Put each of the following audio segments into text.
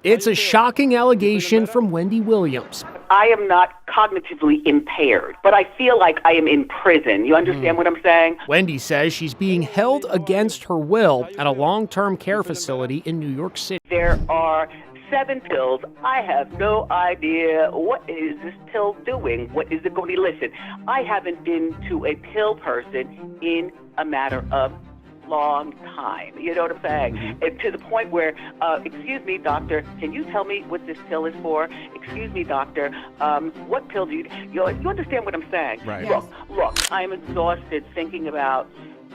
It's a shocking allegation from Wendy Williams. I am not cognitively impaired, but I feel like I am in prison. You understand what I'm saying? Wendy says she's being held against her will at a long-term care facility in New York City. There are 7 pills. I have no idea what is this pill doing. What is it going to be? Listen, I haven't been to a pill person in a matter of long time. You know what I'm saying? And to the point where, excuse me, doctor, can you tell me what this pill is for? Excuse me, doctor, what pill do you understand what I'm saying? Right. Look, I'm exhausted thinking about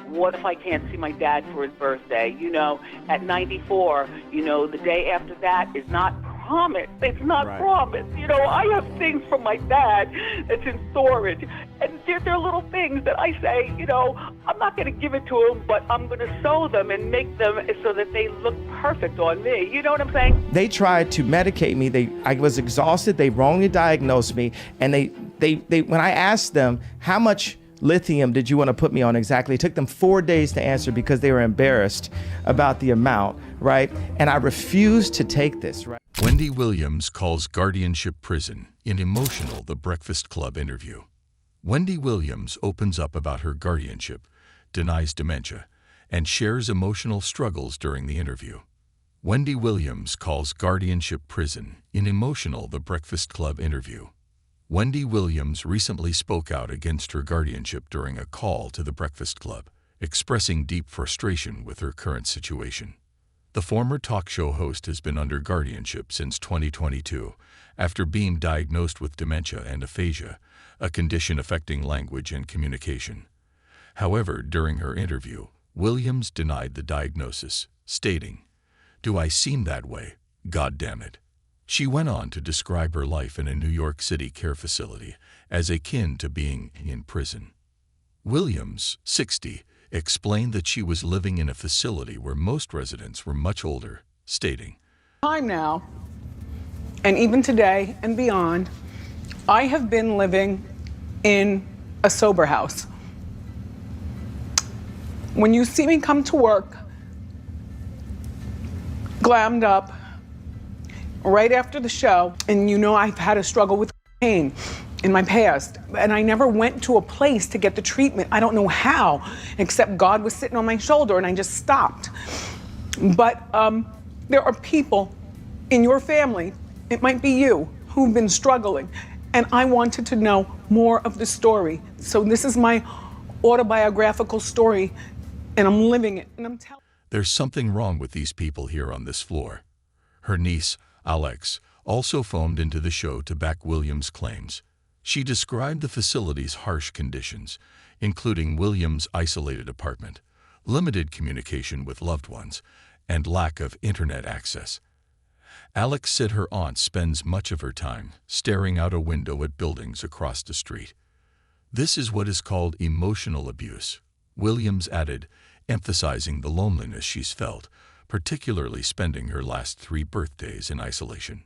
what if I can't see my dad for his birthday? You know, at 94, you know, the day after that is not promised. It's not promised. You know, I have things from my dad that's in storage. And they're little things that I say, you know, I'm not going to give it to him, but I'm going to sew them and make them so that they look perfect on me. You know what I'm saying? They tried to medicate me. I was exhausted. They wrongly diagnosed me. And they when I asked them, how much lithium did you want to put me on exactly? It took them 4 days to answer because they were embarrassed about the amount, right? And I refused to take this, right? Wendy Williams calls Guardianship prison in Emotional, the Breakfast Club interview. Wendy Williams opens up about her guardianship, denies dementia, and shares emotional struggles during the interview. Wendy Williams calls Guardianship prison in Emotional, the Breakfast Club interview. Wendy Williams recently spoke out against her guardianship during a call to the Breakfast Club, expressing deep frustration with her current situation. The former talk show host has been under guardianship since 2022 after being diagnosed with dementia and aphasia, a condition affecting language and communication. However, during her interview, Williams denied the diagnosis, stating, "Do I seem that way? God damn it." She went on to describe her life in a New York City care facility as akin to being in prison. Williams, 60, explained that she was living in a facility where most residents were much older, stating, "Time now, and even today and beyond, I have been living in a sober house. When you see me come to work, glammed up, right after the show, and you know I've had a struggle with pain in my past, and I never went to a place to get the treatment. I don't know how, except God was sitting on my shoulder and I just stopped. But there are people in your family, it might be you, who've been struggling, and I wanted to know more of the story. So this is my autobiographical story, and I'm living it, and I'm telling." "There's something wrong with these people here on this floor." Her niece, Alex, also phoned into the show to back Williams' claims. She described the facility's harsh conditions, including Williams' isolated apartment, limited communication with loved ones, and lack of internet access. Alex said her aunt spends much of her time staring out a window at buildings across the street. "This is what is called emotional abuse," Williams added, emphasizing the loneliness she's felt, particularly spending her last 3 birthdays in isolation.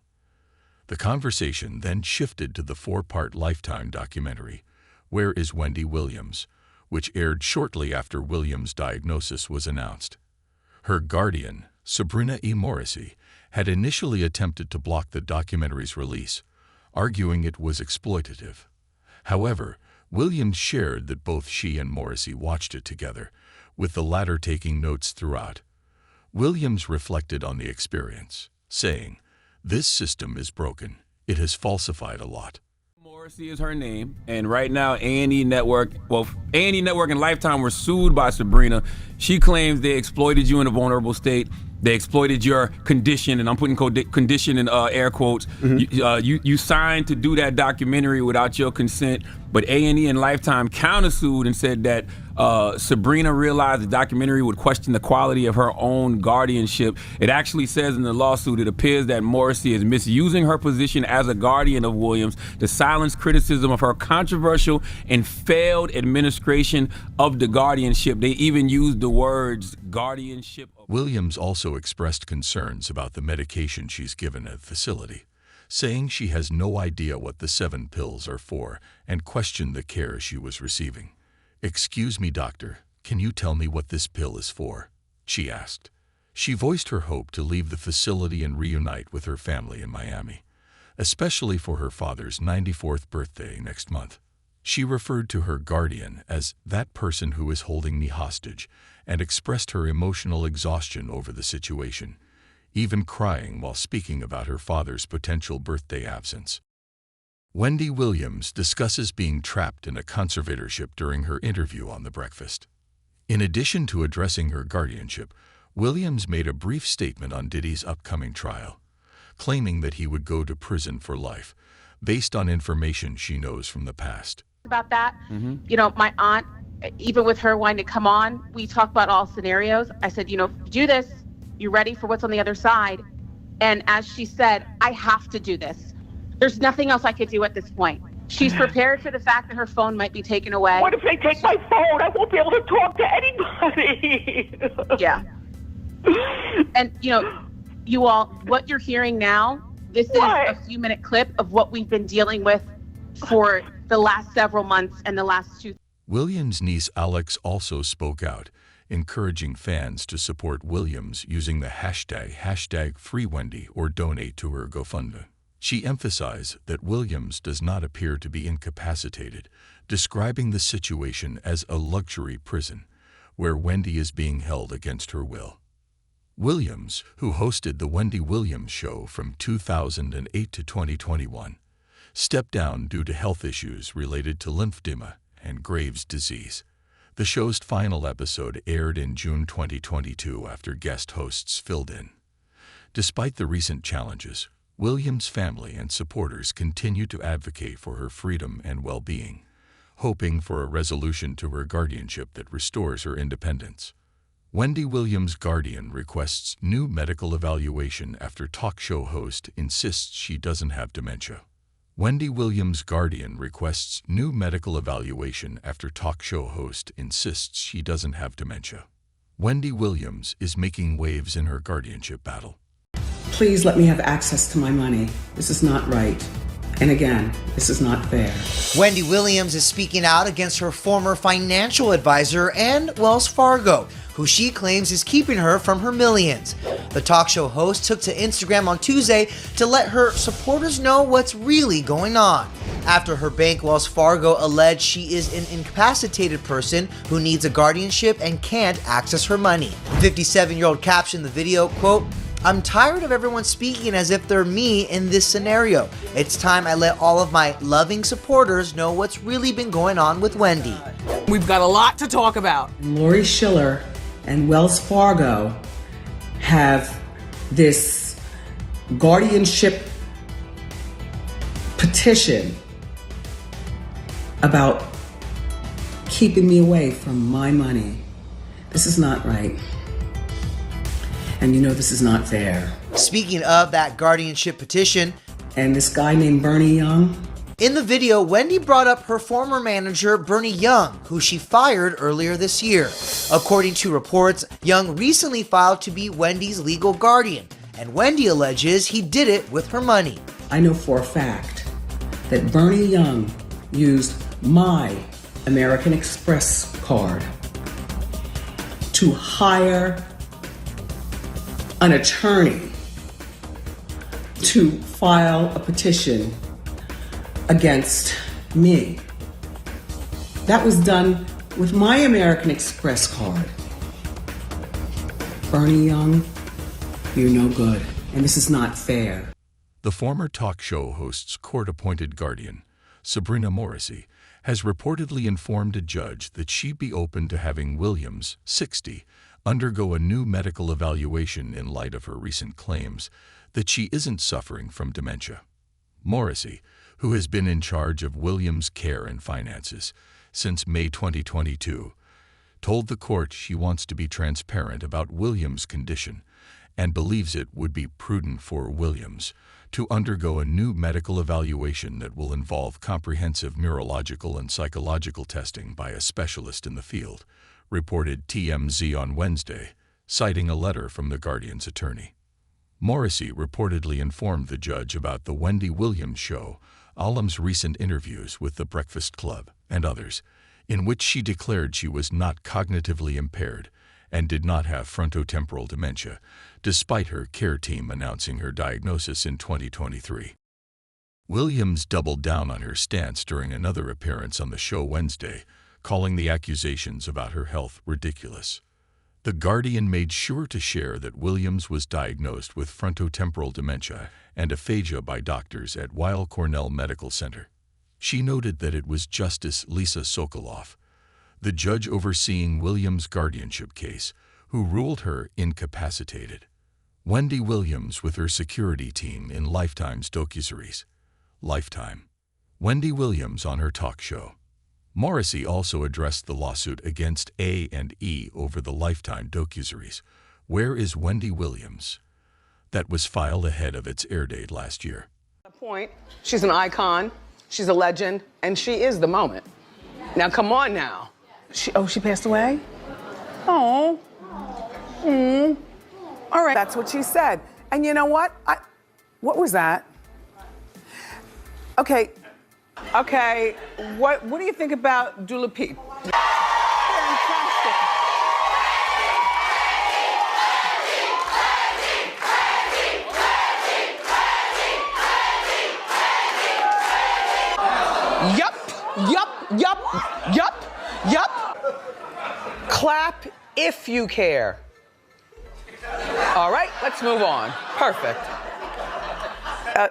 The conversation then shifted to the 4-part Lifetime documentary, Where is Wendy Williams?, which aired shortly after Williams' diagnosis was announced. Her guardian, Sabrina E. Morrissey, had initially attempted to block the documentary's release, arguing it was exploitative. However, Williams shared that both she and Morrissey watched it together, with the latter taking notes throughout. Williams reflected on the experience, saying, "This system is broken. It has falsified a lot." Morrissey is her name, and right now A&E Network and Lifetime were sued by Sabrina. She claims they exploited you in a vulnerable state. They exploited your condition, and I'm putting condition in air quotes. You signed to do that documentary without your consent, but A&E and Lifetime countersued and said that Sabrina realized the documentary would question the quality of her own guardianship. It actually says in the lawsuit, it appears that Morrissey is misusing her position as a guardian of Williams to silence criticism of her controversial and failed administration of the guardianship. They even used the words guardianship. Williams also expressed concerns about the medication she's given at the facility, saying she has no idea what the 7 pills are for and questioned the care she was receiving. "Excuse me, doctor, can you tell me what this pill is for?" she asked. She voiced her hope to leave the facility and reunite with her family in Miami, especially for her father's 94th birthday next month. She referred to her guardian as that person who is holding me hostage and expressed her emotional exhaustion over the situation, even crying while speaking about her father's potential birthday absence. Wendy Williams discusses being trapped in a conservatorship during her interview on The Breakfast. In addition to addressing her guardianship, Williams made a brief statement on Diddy's upcoming trial, claiming that he would go to prison for life, based on information she knows from the past. About that, you know, my aunt, even with her wanting to come on, we talked about all scenarios. I said, you know, do this, you're ready for what's on the other side. And as she said, I have to do this. There's nothing else I could do at this point. She's prepared for the fact that her phone might be taken away. What if they take my phone? I won't be able to talk to anybody. Yeah. And, you know, you all, what you're hearing now, this is a few-minute clip of what we've been dealing with for the last several months and the last 2. Williams' niece Alex also spoke out, encouraging fans to support Williams using the hashtag #FreeWendy or donate to her GoFundMe. She emphasized that Williams does not appear to be incapacitated, describing the situation as a luxury prison, where Wendy is being held against her will. Williams, who hosted The Wendy Williams Show from 2008 to 2021, stepped down due to health issues related to lymphedema and Graves' disease. The show's final episode aired in June 2022 after guest hosts filled in. Despite the recent challenges, Williams' family and supporters continue to advocate for her freedom and well-being, hoping for a resolution to her guardianship that restores her independence. Wendy Williams' guardian requests new medical evaluation after talk show host insists she doesn't have dementia. Wendy Williams' guardian requests new medical evaluation after talk show host insists she doesn't have dementia. Wendy Williams is making waves in her guardianship battle. Please let me have access to my money. This is not right. And again, this is not fair. Wendy Williams is speaking out against her former financial advisor and Wells Fargo, who she claims is keeping her from her millions. The talk show host took to Instagram on Tuesday to let her supporters know what's really going on. After her bank, Wells Fargo, alleged she is an incapacitated person who needs a guardianship and can't access her money. The 57-year-old captioned the video, quote, "I'm tired of everyone speaking as if they're me in this scenario. It's time I let all of my loving supporters know what's really been going on with Wendy." We've got a lot to talk about. Lori Schiller and Wells Fargo have this guardianship petition about keeping me away from my money. This is not right. And you know this is not fair. Speaking of that guardianship petition, and this guy named Bernie Young. In the video, Wendy brought up her former manager, Bernie Young, who she fired earlier this year. According to reports, Young recently filed to be Wendy's legal guardian, and Wendy alleges he did it with her money. I know for a fact that Bernie Young used my American Express card to hire an attorney to file a petition against me. That was done with my American Express card. Bernie Young, you're no good, and this is not fair. The former talk show host's court-appointed guardian, Sabrina Morrissey, has reportedly informed a judge that she'd be open to having Williams, 60, undergo a new medical evaluation in light of her recent claims that she isn't suffering from dementia. Morrissey, who has been in charge of Williams' care and finances since May 2022, told the court she wants to be transparent about Williams' condition and believes it would be prudent for Williams to undergo a new medical evaluation that will involve comprehensive neurological and psychological testing by a specialist in the field, reported TMZ on Wednesday, citing a letter from the guardian's attorney. Morrissey reportedly informed the judge about the Wendy Williams Show, Alam's recent interviews with The Breakfast Club and others, in which she declared she was not cognitively impaired and did not have frontotemporal dementia, despite her care team announcing her diagnosis in 2023. Williams doubled down on her stance during another appearance on the show Wednesday, calling the accusations about her health ridiculous. The Guardian made sure to share that Williams was diagnosed with frontotemporal dementia and aphasia by doctors at Weill Cornell Medical Center. She noted that it was Justice Lisa Sokoloff, the judge overseeing Williams' guardianship case, who ruled her incapacitated. Wendy Williams with her security team in Lifetime's docuseries. Lifetime. Wendy Williams on her talk show. Morrissey also addressed the lawsuit against A&E over the Lifetime docuseries, Where is Wendy Williams?, that was filed ahead of its air date last year. Point. She's an icon, she's a legend, and she is the moment. Now, come on now. She passed away? Oh. All right. That's what she said. And you know what? What was that? Okay. What do you think about Dula Peep? Fantastic. Yup. Clap if you care. All right, let's move on. Perfect.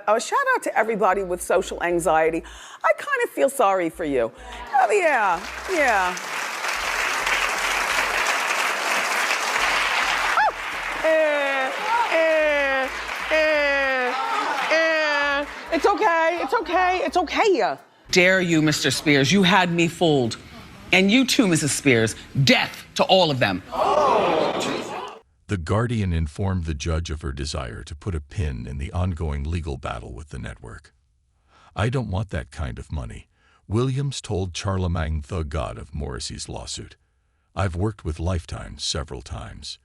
A shout out to everybody with social anxiety. I kind of feel sorry for you. Oh, yeah. It's okay. Dare you, Mr. Spears. You had me fooled. And you too, Mrs. Spears. Death to all of them. The Guardian informed the judge of her desire to put a pin in the ongoing legal battle with the network. I don't want that kind of money, Williams told Charlemagne the God of Morrissey's lawsuit. I've worked with Lifetime several times.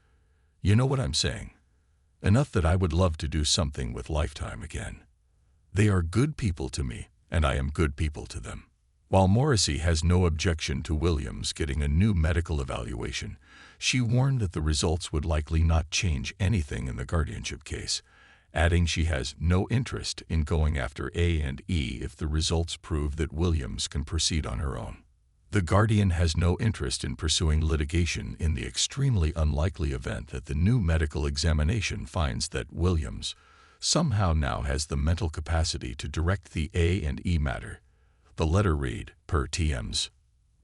You know what I'm saying? Enough that I would love to do something with Lifetime again. They are good people to me, and I am good people to them. While Morrissey has no objection to Williams getting a new medical evaluation, she warned that the results would likely not change anything in the guardianship case, adding she has no interest in going after A&E if the results prove that Williams can proceed on her own. The Guardian has no interest in pursuing litigation in the extremely unlikely event that the new medical examination finds that Williams somehow now has the mental capacity to direct the A&E matter. The letter read, per TM's.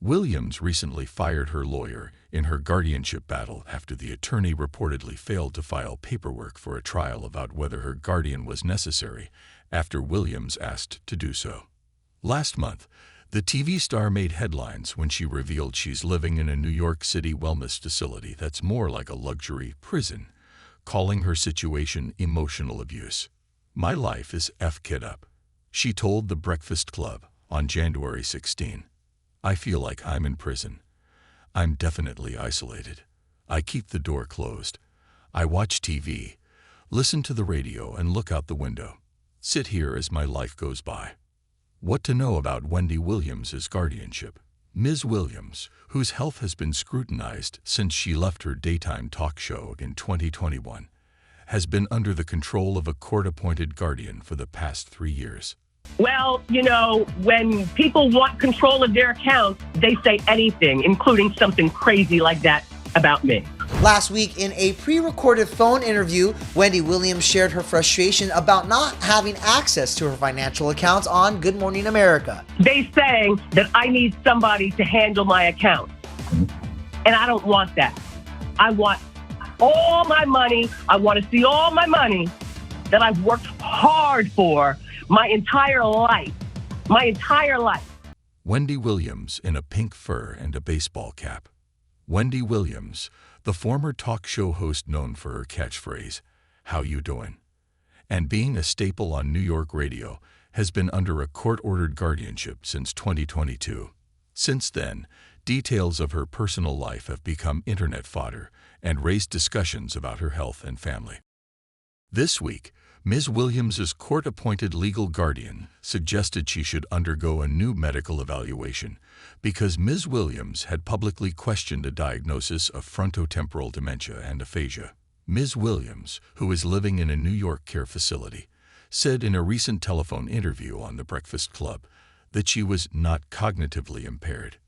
Williams recently fired her lawyer in her guardianship battle after the attorney reportedly failed to file paperwork for a trial about whether her guardian was necessary after Williams asked to do so. Last month, the TV star made headlines when she revealed she's living in a New York City wellness facility that's more like a luxury prison, calling her situation emotional abuse. My life is F-kid up, she told The Breakfast Club on January 16. I feel like I'm in prison. I'm definitely isolated. I keep the door closed. I watch TV, listen to the radio, and look out the window. Sit here as my life goes by. What to know about Wendy Williams' guardianship? Ms. Williams, whose health has been scrutinized since she left her daytime talk show in 2021, has been under the control of a court-appointed guardian for the past 3 years. Well, you know, when people want control of their accounts, they say anything, including something crazy like that about me. Last week, in a pre-recorded phone interview, Wendy Williams shared her frustration about not having access to her financial accounts on Good Morning America. They say that I need somebody to handle my account, and I don't want that. I want all my money. I want to see all my money that I've worked hard for my entire life. Wendy Williams in a pink fur and a baseball cap. Wendy Williams, the former talk show host known for her catchphrase, "How you doing?" and being a staple on New York radio, has been under a court-ordered guardianship since 2022. Since then, details of her personal life have become internet fodder and raised discussions about her health and family. This week, Ms. Williams's court-appointed legal guardian suggested she should undergo a new medical evaluation because Ms. Williams had publicly questioned a diagnosis of frontotemporal dementia and aphasia. Ms. Williams, who is living in a New York care facility, said in a recent telephone interview on The Breakfast Club that she was not cognitively impaired.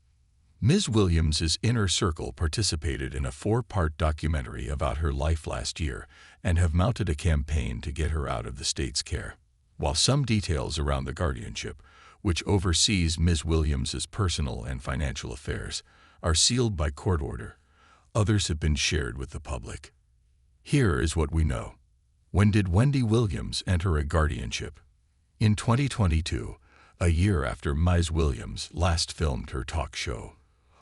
Ms. Williams's inner circle participated in a 4-part documentary about her life last year and have mounted a campaign to get her out of the state's care. While some details around the guardianship, which oversees Ms. Williams's personal and financial affairs, are sealed by court order, others have been shared with the public. Here is what we know. When did Wendy Williams enter a guardianship? In 2022, a year after Ms. Williams last filmed her talk show.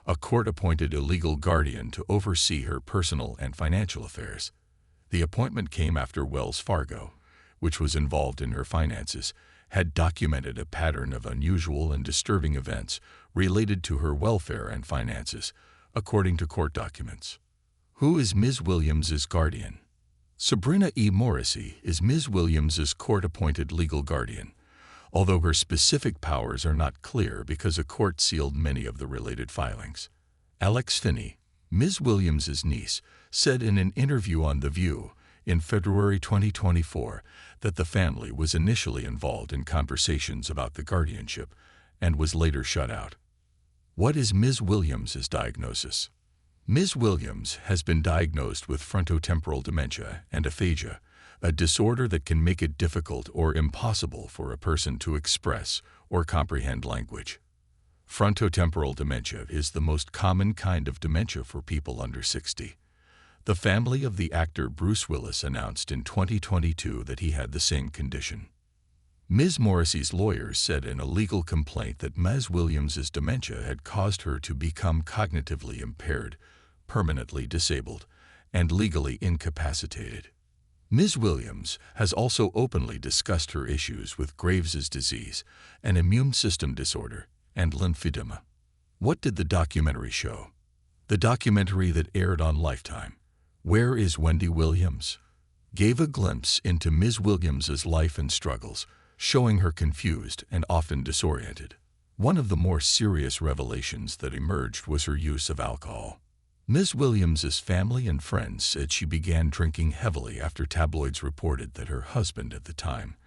A court-appointed a legal guardian to oversee her personal and financial affairs. The appointment came after Wells Fargo, which was involved in her finances, had documented a pattern of unusual and disturbing events related to her welfare and finances, according to court documents. Who is Ms. Williams's guardian? Sabrina E. Morrissey is Ms. Williams's court-appointed legal guardian, although her specific powers are not clear because a court sealed many of the related filings. Alex Finney, Ms. Williams's niece, said in an interview on The View in February 2024 that the family was initially involved in conversations about the guardianship and was later shut out. What is Ms. Williams's diagnosis? Ms. Williams has been diagnosed with frontotemporal dementia and aphasia, a disorder that can make it difficult or impossible for a person to express or comprehend language. Frontotemporal dementia is the most common kind of dementia for people under 60. The family of the actor Bruce Willis announced in 2022 that he had the same condition. Ms. Morrissey's lawyers said in a legal complaint that Ms. Williams's dementia had caused her to become cognitively impaired, permanently disabled, and legally incapacitated. Ms. Williams has also openly discussed her issues with Graves' disease, an immune system disorder, and lymphedema. What did the documentary show? The documentary that aired on Lifetime, Where is Wendy Williams?, gave a glimpse into Ms. Williams's life and struggles, showing her confused and often disoriented. One of the more serious revelations that emerged was her use of alcohol. Ms. Williams's family and friends said she began drinking heavily after tabloids reported that her husband at the time,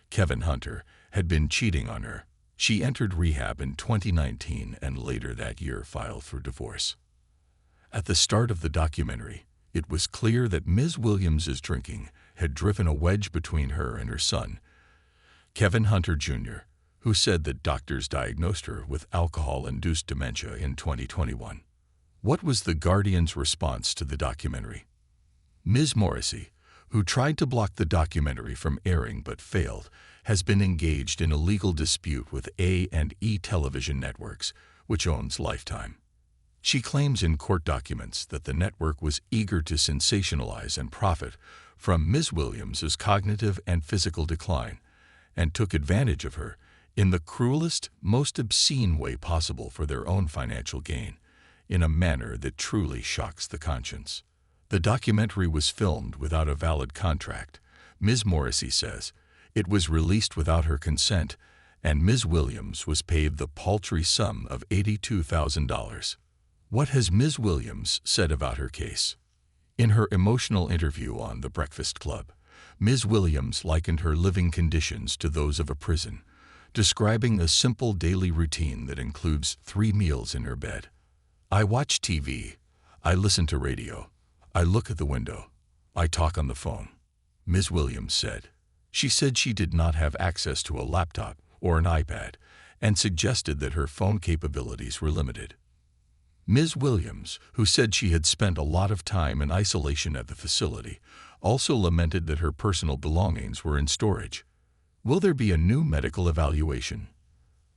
Kevin Hunter, had been cheating on her. She entered rehab in 2019 and later that year filed for divorce. At the start of the documentary, it was clear that Ms. Williams's drinking had driven a wedge between her and her son, Kevin Hunter Jr., who said that doctors diagnosed her with alcohol-induced dementia in 2021. What was the guardian's response to the documentary? Ms. Morrissey, who tried to block the documentary from airing but failed, has been engaged in a legal dispute with A&E television networks, which owns Lifetime. She claims in court documents that the network was eager to sensationalize and profit from Ms. Williams's cognitive and physical decline, and took advantage of her in the cruelest, most obscene way possible for their own financial gain, in a manner that truly shocks the conscience. The documentary was filmed without a valid contract, Ms. Morrissey says. It was released without her consent, and Ms. Williams was paid the paltry sum of $82,000. What has Ms. Williams said about her case? In her emotional interview on The Breakfast Club, Ms. Williams likened her living conditions to those of a prison, describing a simple daily routine that includes 3 meals in her bed. I watch TV, I listen to radio, I look at the window, I talk on the phone, Ms. Williams said. She said she did not have access to a laptop or an iPad and suggested that her phone capabilities were limited. Ms. Williams, who said she had spent a lot of time in isolation at the facility, also lamented that her personal belongings were in storage. Will there be a new medical evaluation?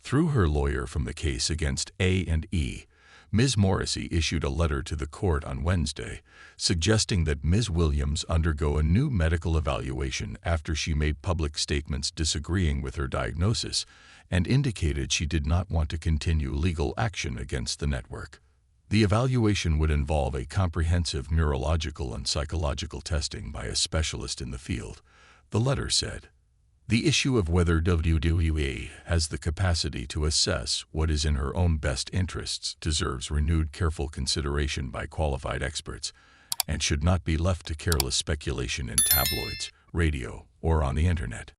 Through her lawyer from the case against A&E, Ms. Morrissey issued a letter to the court on Wednesday, suggesting that Ms. Williams undergo a new medical evaluation after she made public statements disagreeing with her diagnosis and indicated she did not want to continue legal action against the network. The evaluation would involve a comprehensive neurological and psychological testing by a specialist in the field, The letter said, "The issue of whether WWE has the capacity to assess what is in her own best interests deserves renewed careful consideration by qualified experts and should not be left to careless speculation in tabloids, radio, or on the internet."